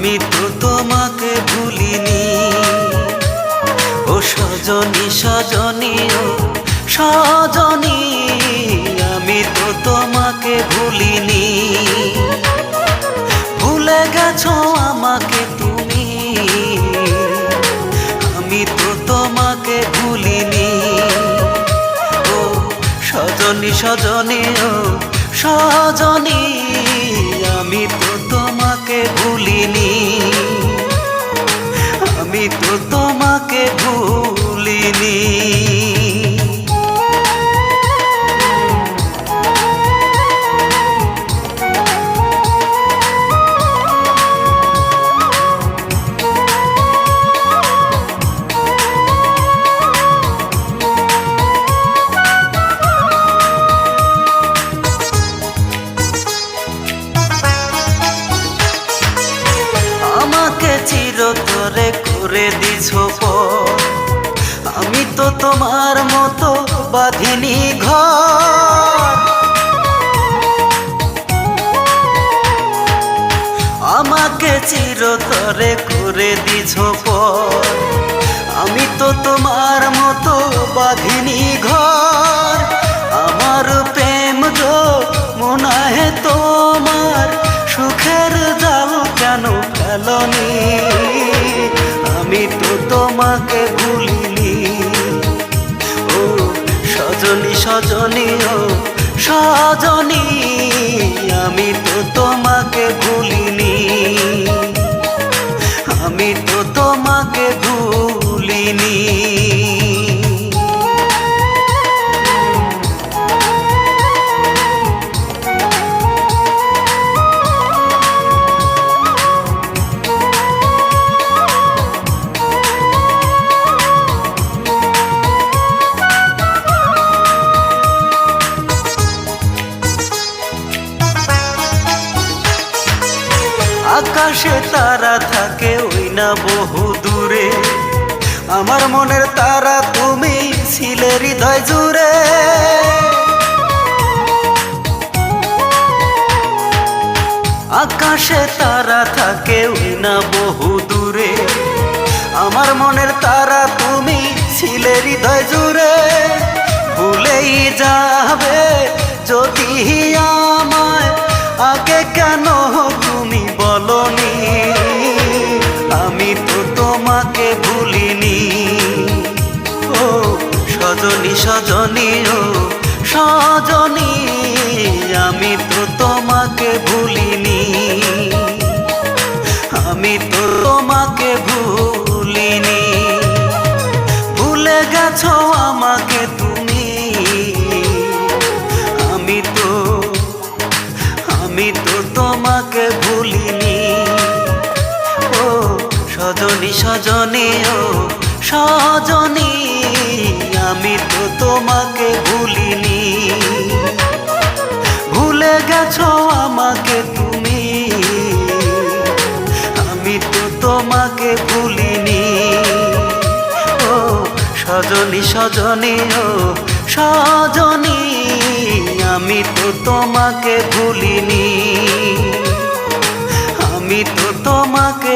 আমি তো তোমাকে ভুলিনি। ও সজনী সজনী ও সজনী, আমি তো তোমাকে ভুলিনি। ভুলে গেছো আমাকে তুমি, আমি তো তোমাকে ভুলিনি। ও সজনী সজনী ও সজনী, আমি তো তোমাকে ভুলিনি। আমি তো তোমাকে ভুলিনি। আমাকে চিরতরে করে দিছো পর, আমি তো তোমার মতো বাঁধিনি ঘর। আমাকে চিরতরে করে দিছো পর, আমি তো তোমার মতো বাঁধিনি ঘর। আমার প্রেম গো মনে হে তোমার, সুখের জাল কেন ফেলনি? আমি তো তোমাকে ভুলিনি। ও সজনী সজনী ও সজনী, আমি তো তোমাকে ভুলিনি। আমি তো তোমাকে ভুলিনি। আকাশে তারা থাকে ওই না বহু দূরে, আমার মনের তারা তুমি ছিলে হৃদয় জুড়ে। আকাশে তারা থাকে ওই না বহু দূরে, আমার মনের তারা তুমি ছিলে হৃদয় জুড়ে। ভুলেই যাবে যদি আমায়, আগে কেন তুমি বলনি? আমি তো তোমাকে ভুলিনি। ও সজনী সজনী ও সজনী, আমি তো তোমাকে ভুলিনি। আমি তো তোমাকে ভুলিনি। ভুলে গেছো আমাকে তুমি, আমি তো তোমাকে ভুলিনি। ও সজনী সজনী ও সজনী, আমি তো তোমাকে ভুলিনি। ভুলে গেছো আমাকে তুমি, আমি তো তোমাকে ভুলিনি। ও সজনী সজনী ও সজনী, আমি তো তোমাকে ভুলিনি। আমি তো তোমাকে